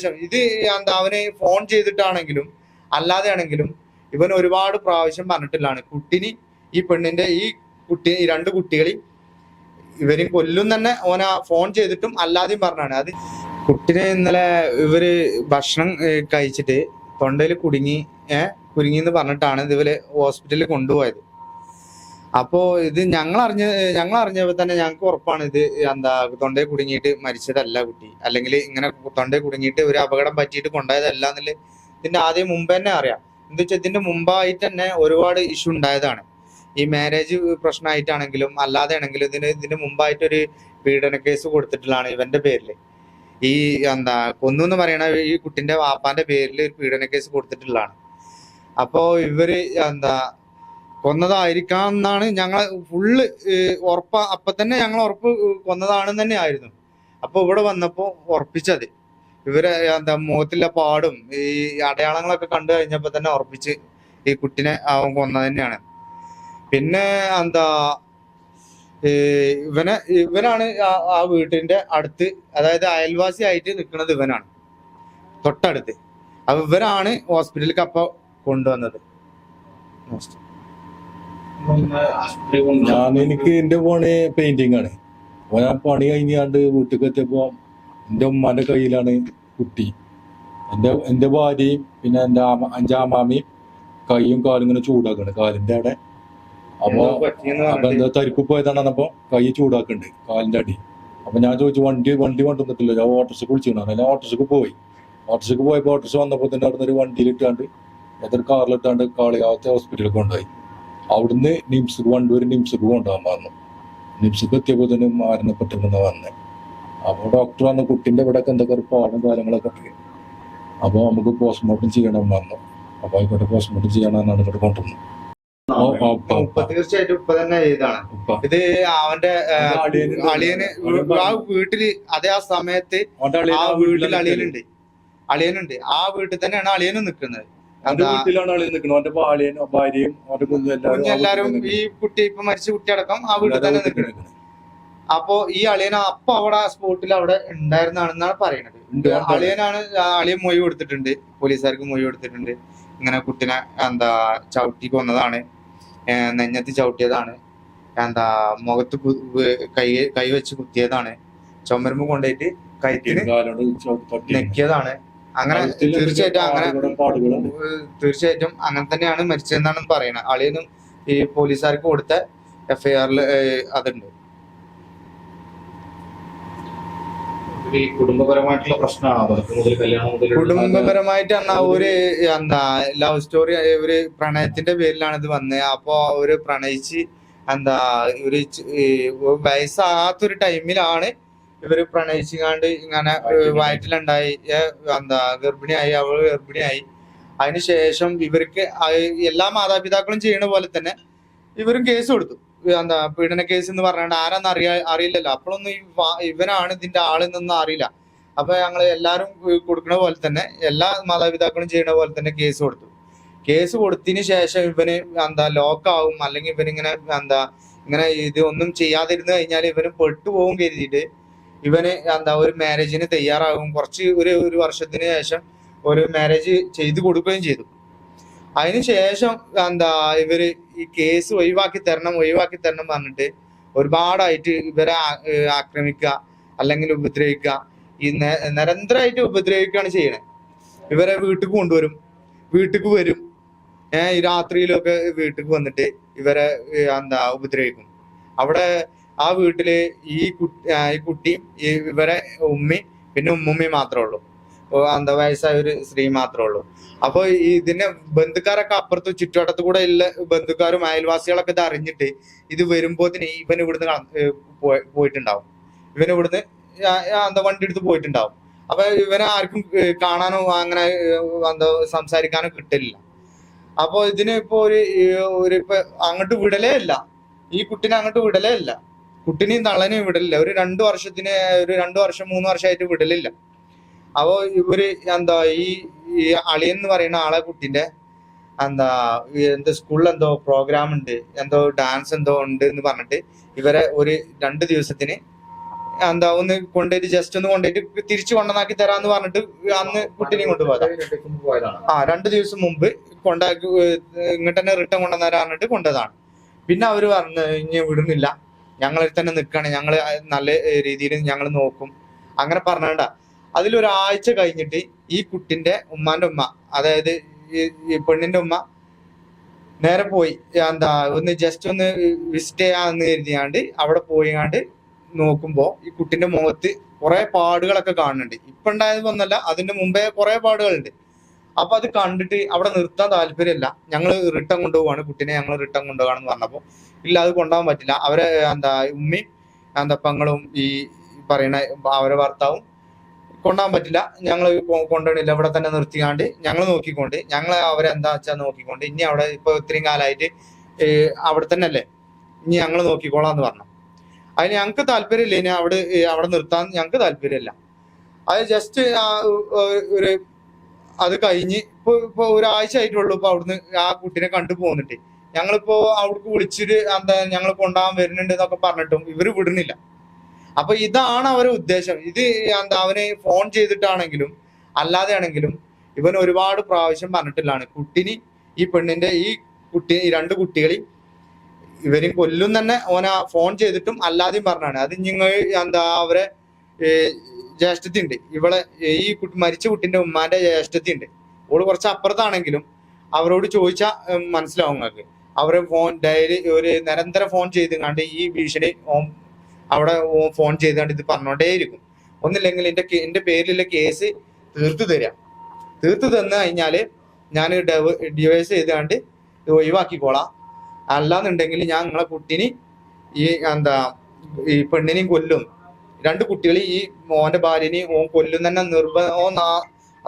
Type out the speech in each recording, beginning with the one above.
ശേഷം ഇത് എന്താ അവന് ഫോൺ ചെയ്തിട്ടാണെങ്കിലും അല്ലാതെ ആണെങ്കിലും ഇവൻ ഒരുപാട് പ്രാവശ്യം പറഞ്ഞിട്ടുള്ളതാണ് കുട്ടിനി ഈ പെണ്ണിന്റെ ഈ രണ്ട് കുട്ടികളെയും ഇവരും കൊല്ലും തന്നെ ഓന ഫോൺ ചെയ്തിട്ടും അല്ലാതെയും പറഞ്ഞാണ്. അത് കുട്ടിനെ ഇന്നലെ ഇവര് ഭക്ഷണം കഴിച്ചിട്ട് തൊണ്ടയിൽ കുരുങ്ങിന്ന് പറഞ്ഞിട്ടാണ് ഇവര് ഹോസ്പിറ്റലിൽ കൊണ്ടുപോയത്. അപ്പോ ഇത് ഞങ്ങൾ അറിഞ്ഞപ്പോ തന്നെ ഞങ്ങൾക്ക് ഉറപ്പാണ് ഇത് എന്താ തൊണ്ടയിൽ കുടുങ്ങിയിട്ട് മരിച്ചതല്ല കുട്ടി, അല്ലെങ്കിൽ ഇങ്ങനെ തൊണ്ടയിൽ കുടുങ്ങിയിട്ട് ഒരു അപകടം പറ്റിയിട്ട് കൊണ്ടുപോയതല്ല എന്നുള്ള ഇതിന്റെ ആദ്യം മുമ്പ് തന്നെ അറിയാം. എന്താ വെച്ചാൽ ഇതിന്റെ മുമ്പായിട്ട് തന്നെ ഒരുപാട് ഇഷ്യൂ ഉണ്ടായതാണ്. ഈ മാരേജ് പ്രശ്നമായിട്ടാണെങ്കിലും അല്ലാതെ ആണെങ്കിലും ഇതിന് മുമ്പായിട്ടൊരു പീഡന കേസ് കൊടുത്തിട്ടുള്ളതാണ് ഇവന്റെ പേരില്. ഈ എന്താ കൊന്നു എന്ന് പറയണ ഈ കുട്ടിന്റെ വാപ്പാന്റെ പേരിൽ ഒരു പീഡന കേസ് കൊടുത്തിട്ടുള്ളതാണ്. അപ്പോ ഇവര് എന്താ കൊന്നതായിരിക്കാം എന്നാണ് ഞങ്ങൾ ഫുള്ള് ഉറപ്പ്. അപ്പൊ തന്നെ ഞങ്ങൾ ഉറപ്പ് കൊന്നതാണെന്ന് തന്നെ ആയിരുന്നു. അപ്പൊ ഇവിടെ വന്നപ്പോ ഉറപ്പിച്ചത് ഇവര് എന്താ മുഖത്തിലെ പാടും ഈ അടയാളങ്ങളൊക്കെ കണ്ടു കഴിഞ്ഞപ്പോ തന്നെ ഉറപ്പിച്ച് ഈ കുട്ടിനെ അവൻ കൊന്നത് തന്നെയാണ്. പിന്നെ എന്താ ഇവനാണ് ആ വീട്ടിന്റെ അടുത്ത്, അതായത് അയൽവാസി ആയിട്ട് നിൽക്കുന്നത് ഇവനാണ്, തൊട്ടടുത്ത്. അപ്പൊ ഇവരാണ് ഹോസ്പിറ്റലിലേക്ക് അപ്പൊ കൊണ്ടുവന്നത്. എനിക്ക് എന്റെ പോണെ പെയിന്റിങ് ആണ്. അപ്പൊ ഞാൻ പണി കഴിഞ്ഞാണ്ട് വീട്ടിലേക്ക് എത്തിയപ്പോ എന്റെ ഉമ്മാന്റെ കയ്യിലാണ് കുട്ടി. എന്റെ ഭാര്യയും പിന്നെ എന്റെ അഞ്ചാമാമയും കൈയും കാലും ഇങ്ങനെ ചൂടാക്കണ് കാലിന്റെ അവിടെ. അപ്പൊ എന്താ തരിപ്പ് പോയതാണെന്നപ്പോ കൈ ചൂടാക്കുന്നുണ്ട് കാലിന്റെ അടി. അപ്പൊ ഞാൻ ചോദിച്ചു വണ്ടി കൊണ്ടുവന്നിട്ടില്ല, ഞാൻ ഓട്ടോറിക്ഷക്ക് വിളിച്ചിരുന്നു. ഞാൻ ഓട്ടോറിക്ഷക്ക് പോയപ്പോ ഓട്ടോറിക്ഷ വന്നപ്പോ തന്നെ അവിടെ നിന്ന് ഒരു വണ്ടിയിലിട്ടാണ്ട് ഏതൊരു കാറിലിട്ടാണ്ട് കാളികാവത്തെ ഹോസ്പിറ്റലിൽ കൊണ്ടുപോയി. അവിടുന്ന് വണ്ടൂര് നിംസിക്ക് കൊണ്ടുപോകാൻ പറഞ്ഞു. നിംസിക്ക് എത്തിയപ്പോ തന്നെ മരണപ്പെട്ടിരുന്ന വന്നേ. അപ്പൊ ഡോക്ടർ പറഞ്ഞു കുട്ടിന്റെ ഇവിടെ എന്തൊക്കെ ഒരു പാടും കാര്യങ്ങളൊക്കെ ഉണ്ട്, അപ്പൊ നമുക്ക് പോസ്റ്റ്മോർട്ടം ചെയ്യണം പറഞ്ഞു. അപ്പൊ ആയിക്കോട്ടെ പോസ്റ്റ്മോർട്ടം ചെയ്യണമെന്നാണ് ഇവിടെ കൊണ്ടുവന്നു. തീർച്ചയായിട്ടും ഇപ്പൊ തന്നെ ഇതാണ് ഇത് അവന്റെ അളിയന് ആ വീട്ടില് അതേ ആ സമയത്ത് ആ വീട്ടിൽ അളിയനുണ്ട് ആ വീട്ടിൽ തന്നെയാണ് അളിയനും നിൽക്കുന്നത്. എല്ലാരും ഈ കുട്ടി ഇപ്പൊ മരിച്ച കുട്ടി അടക്കം ആ വീട്ടിൽ തന്നെ നിൽക്കുന്നത്. അപ്പോ ഈ അളിയന അപ്പൊ അവിടെ സ്പോട്ടിൽ അവിടെ ഉണ്ടായിരുന്നാണെന്നാണ് പറയുന്നത്. അളിയൻ മൊഴി കൊടുത്തിട്ടുണ്ട്, പോലീസുകാർക്ക് മൊഴി കൊടുത്തിട്ടുണ്ട്. ഇങ്ങനെ കുട്ടിനെ എന്താ ചവിട്ടി കൊന്നതാണ്, നെഞ്ഞത്ത് ചവിട്ടിയതാണ്, എന്താ മുഖത്ത് കൈ വെച്ച് കുത്തിയതാണ്, ചുമരുമ്പ് കൊണ്ടുപോയിട്ട് കൈത്തിന് നെക്കിയതാണ്. അങ്ങനെ തീർച്ചയായിട്ടും അങ്ങനെ തന്നെയാണ് മരിച്ചതെന്നാണ് പറയുന്നത്. അളിയനും ഈ പോലീസുകാർക്ക് കൊടുത്ത എഫ്ഐആറിൽ അതുണ്ട്. കുടുംബപരമായിട്ടുള്ള പ്രശ്നമാണ്. കുടുംബപരമായിട്ട് പറഞ്ഞാൽ ഒരു എന്താ ലവ് സ്റ്റോറി, ഒരു പ്രണയത്തിന്റെ പേരിലാണ് ഇത് വന്നത്. അപ്പൊ ഒരു പ്രണയിച്ച് എന്താ ഒരു വയസ്സാകാത്തൊരു ടൈമിലാണ് ഇവര് പ്രണയിച്ചുകാണ്ട് ഇങ്ങനെ വയറ്റിലുണ്ടായി, എന്താ ഗർഭിണിയായി, അവള് ഗർഭിണിയായി. അതിനുശേഷം ഇവർക്ക് എല്ലാ മാതാപിതാക്കളും ചെയ്യുന്ന പോലെ തന്നെ ഇവരും കേസ് കൊടുത്തു. എന്താ പീഡന കേസ് എന്ന് പറഞ്ഞാണ്ട് ആരാന്ന് അറിയില്ലല്ലോ. അപ്പോഴൊന്നും ഇവനാണ് ഇതിന്റെ ആളെന്നൊന്നും അറിയില്ല. അപ്പൊ ഞങ്ങള് എല്ലാരും കൊടുക്കുന്ന പോലെ തന്നെ എല്ലാ മാതാപിതാക്കളും ചെയ്യുന്ന പോലെ തന്നെ കേസ് കൊടുത്തു. കേസ് കൊടുത്തതിന് ശേഷം ഇവന് എന്താ ലോക്കാവും, അല്ലെങ്കിൽ ഇവനിങ്ങനെ എന്താ ഇങ്ങനെ ഇത് ഒന്നും ചെയ്യാതിരുന്നു കഴിഞ്ഞാൽ ഇവന് പെട്ടുപോകും കരുതിയിട്ട് ഇവന് എന്താ ഒരു മാരേജിന് തയ്യാറാകും. ഒരു വർഷത്തിന് ശേഷം ഒരു മാരേജ് ചെയ്തു കൊടുക്കുകയും ചെയ്തു. അതിനുശേഷം എന്താ ഇവര് ഈ കേസ് ഒഴിവാക്കി തരണം പറഞ്ഞിട്ട് ഒരുപാടായിട്ട് ഇവരെ ആക്രമിക്കുക അല്ലെങ്കിൽ ഉപദ്രവിക്കുക, ഈ നിരന്തരമായിട്ട് ഉപദ്രവിക്കുകയാണ് ചെയ്യണേ. ഇവരെ വീട്ടിക്ക് വരും, ഈ രാത്രിയിലൊക്കെ വീട്ടിക്ക് വന്നിട്ട് ഇവരെ എന്താ ഉപദ്രവിക്കും. അവിടെ ആ വീട്ടില് ഈ കുട്ടിയും ഇവരെ ഉമ്മയും പിന്നെ ഉമ്മുമ്മയും മാത്രമേ ഉള്ളൂ, എന്താ വയസ്സായ ഒരു സ്ത്രീ മാത്രമേ ഉള്ളൂ. അപ്പൊ ഇതിന്റെ ബന്ധുക്കാരൊക്കെ അപ്പുറത്ത് ചുറ്റുവട്ടത്ത് കൂടെ ഉള്ള ബന്ധുക്കാരും അയൽവാസികളൊക്കെ ഇത് അറിഞ്ഞിട്ട് ഇത് വരുമ്പോത്തിന് ഇവൻ ഇവിടുന്ന് പോയിട്ടുണ്ടാവും, എന്താ വണ്ടി എടുത്ത് പോയിട്ടുണ്ടാവും. അപ്പൊ ഇവനെ ആർക്കും കാണാനോ അങ്ങനെ എന്താ സംസാരിക്കാനോ കിട്ടില്ല. അപ്പൊ ഇതിന് ഇപ്പൊ ഇപ്പൊ അങ്ങോട്ട് വിടലേ ഇല്ല, ഈ കുട്ടിനെ അങ്ങോട്ട് വിടലേ ഇല്ല, കുട്ടിനെയും തള്ളനെയും വിടലില്ല. ഒരു 2 വർഷം 3 വർഷമായിട്ട് വിടലില്ല. അപ്പോ ഇവര് എന്താ ഈ അളിയൻ എന്ന് പറയുന്ന ആളെ കുട്ടിന്റെ എന്താ സ്കൂളിൽ എന്തോ പ്രോഗ്രാം ഉണ്ട്, എന്തോ ഡാൻസ് എന്തോ ഉണ്ട് എന്ന് പറഞ്ഞിട്ട് ഇവരെ ഒരു 2 ദിവസത്തിന് എന്താ ഒന്ന് കൊണ്ടുപോയിട്ട് ജസ്റ്റ് ഒന്ന് കൊണ്ടുപോയിട്ട് തിരിച്ചു കൊണ്ടുവന്നാക്കി തരാന്ന് പറഞ്ഞിട്ട് അന്ന് കുട്ടീനെയും കൊണ്ടുപോയതാ. 2 ദിവസം മുമ്പ് കൊണ്ടാക്കി ഇങ്ങോട്ട് തന്നെ റിട്ടേൺ കൊണ്ടുവന്നാരാ പറഞ്ഞിട്ട് കൊണ്ടതാണ്. പിന്നെ അവര് പറഞ്ഞു ഇനി വിടുന്നില്ല, ഞങ്ങളിൽ തന്നെ നിൽക്കുകയാണ്, ഞങ്ങൾ നല്ല രീതിയിൽ ഞങ്ങൾ നോക്കും അങ്ങനെ പറഞ്ഞാണ്ട. അതിലൊരാഴ്ച കഴിഞ്ഞിട്ട് ഈ കുട്ടിന്റെ ഉമ്മാന്റെ ഉമ്മ, അതായത് ഈ പെണ്ണിന്റെ ഉമ്മ നേരെ പോയി എന്താ ഒന്ന് ജസ്റ്റ് ഒന്ന് വിസിറ്റ് ചെയ്യാന്ന് കരുതിയാണ്ട് അവിടെ പോയാണ്ട് നോക്കുമ്പോ ഈ കുട്ടിന്റെ മുഖത്ത് കുറെ പാടുകളൊക്കെ കാണുന്നുണ്ട്. ഇപ്പൊ ഉണ്ടായതൊന്നല്ല, അതിന്റെ മുമ്പേ കുറെ പാടുകളുണ്ട്. അപ്പൊ അത് കണ്ടിട്ട് അവിടെ നിർത്താൻ താല്പര്യമില്ല, ഞങ്ങൾ റിട്ടേൺ കൊണ്ടുപോവാണ് കുട്ടിനെ, ഞങ്ങൾ റിട്ടേൺ കൊണ്ടുപോകാണെന്ന് പറഞ്ഞപ്പോ ഇല്ല അത് കൊണ്ടുപോകാൻ പറ്റില്ല, അവരെ എന്താ ഉമ്മയും എന്താ പെങ്ങളും ഈ പറയുന്ന അവരെ ഭർത്താവും കൊണ്ടുപോകാൻ പറ്റില്ല, ഞങ്ങൾ കൊണ്ടുപോകണില്ല, ഇവിടെ തന്നെ നിർത്തിക്കാണ്ട് ഞങ്ങൾ നോക്കിക്കൊണ്ട് ഞങ്ങൾ അവരെ എന്താ വെച്ചാൽ നോക്കിക്കൊണ്ട് ഇനി അവിടെ ഇപ്പൊ ഇത്രയും കാലമായിട്ട് അവിടെ തന്നെ അല്ലേ, ഇനി ഞങ്ങൾ നോക്കിക്കോളാന്ന് പറഞ്ഞു. അതിന് ഞങ്ങൾക്ക് താല്പര്യമില്ല, ഇനി അവിടെ നിർത്താൻ ഞങ്ങൾക്ക് താല്പര്യമില്ല. അത് ജസ്റ്റ് ഒരു അത് കഴിഞ്ഞ് ഇപ്പൊ ഒരാഴ്ച ആയിട്ടുള്ളൂ ഇപ്പൊ അവിടുന്ന് ആ കുട്ടീനെ കണ്ടു പോന്നിട്ട്. ഞങ്ങളിപ്പോ അവിടേക്ക് വിളിച്ചിട്ട് എന്താ ഞങ്ങൾ കൊണ്ടുപോകാൻ വരുന്നുണ്ട് എന്നൊക്കെ പറഞ്ഞിട്ടും ഇവര് വിടുന്നില്ല. അപ്പൊ ഇതാണ് അവരുടെ ഉദ്ദേശം. ഇത് എന്താ അവന് ഫോൺ ചെയ്തിട്ടാണെങ്കിലും അല്ലാതെ ആണെങ്കിലും ഇവൻ ഒരുപാട് പ്രാവശ്യം പറഞ്ഞിട്ടുള്ളതാണ് കുട്ടിനി ഈ പെണ്ണിന്റെ ഈ 2 കുട്ടികളെയും ഇവരും കൊല്ലും തന്നെ ഓന ഫോൺ ചെയ്തിട്ടും അല്ലാതെയും പറഞ്ഞാണ്. അത് നിങ്ങൾ എന്താ അവരെ ജ്യേഷ്ഠത്തി ഉണ്ട്, ഇവളെ ഈ മരിച്ച കുട്ടിന്റെ ഉമ്മാന്റെ ജ്യേഷ്ഠത്തി ഉണ്ട്, ഓള് കുറച്ച് അപ്പുറത്താണെങ്കിലും അവരോട് ചോദിച്ചാൽ മനസ്സിലാവും നിങ്ങൾക്ക്. അവരെ ഫോൺ ഡെയിലി ഒരു നിരന്തരം ഫോൺ ചെയ്തുകൊണ്ട് ഈ ഭീഷണി അവിടെ ഫോൺ ചെയ്തുകൊണ്ട് ഇത് പറഞ്ഞോണ്ടേയിരിക്കും. ഒന്നില്ലെങ്കിൽ എന്റെ പേരിലുള്ള കേസ് തീർത്തു തന്നു കഴിഞ്ഞാല് ഞാൻ ഡിവൈസ് ചെയ്തുകൊണ്ട് ഇത് ഒഴിവാക്കിക്കോളാം, അല്ലാന്നുണ്ടെങ്കിൽ ഞാൻ നിങ്ങളെ കുട്ടിനെ ഈ എന്താ ഈ പെണ്ണിനെയും കൊല്ലും, 2 കുട്ടികളെ ഈ മോന്റെ ഭാര്യനെയും ഓൻ കൊല്ലും തന്നെ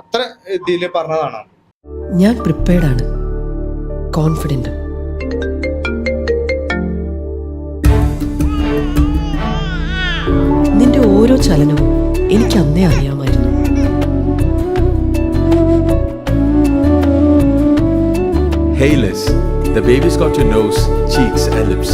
അത്ര ഇതില് പറഞ്ഞതാണ്. ഞാൻ പ്രിപ്പയർഡ് ആണ്, കോൺഫിഡന്റ്. നിന്റെ ഓരോ ചലനവും എനിക്ക് അന്നേ അറിയാമായിരുന്നു. Hey Liz, the baby's got your nose, cheeks and lips.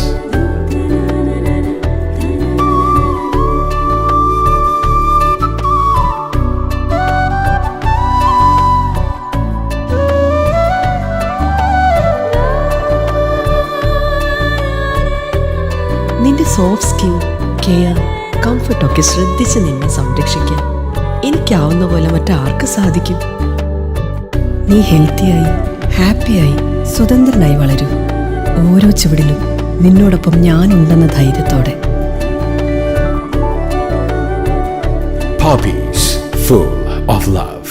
നിന്റെ സോഫ്റ്റ് സ്കിൻ, കെയർ, കംഫർട്ടൊക്കെ ശ്രദ്ധിച്ച് നിന്നെ സംരക്ഷിക്കാൻ എനിക്കാവുന്ന പോലെ മറ്റാർക്ക് സാധിക്കും? നീ ഹെൽത്തിയായി, ഹാപ്പിയായി, സ്വതന്ത്രനായി വളരൂ. ഓരോ ചുവടിലും നിന്നോടൊപ്പം ഞാനുണ്ടെന്ന ധൈര്യത്തോടെ. Poppies, full of love.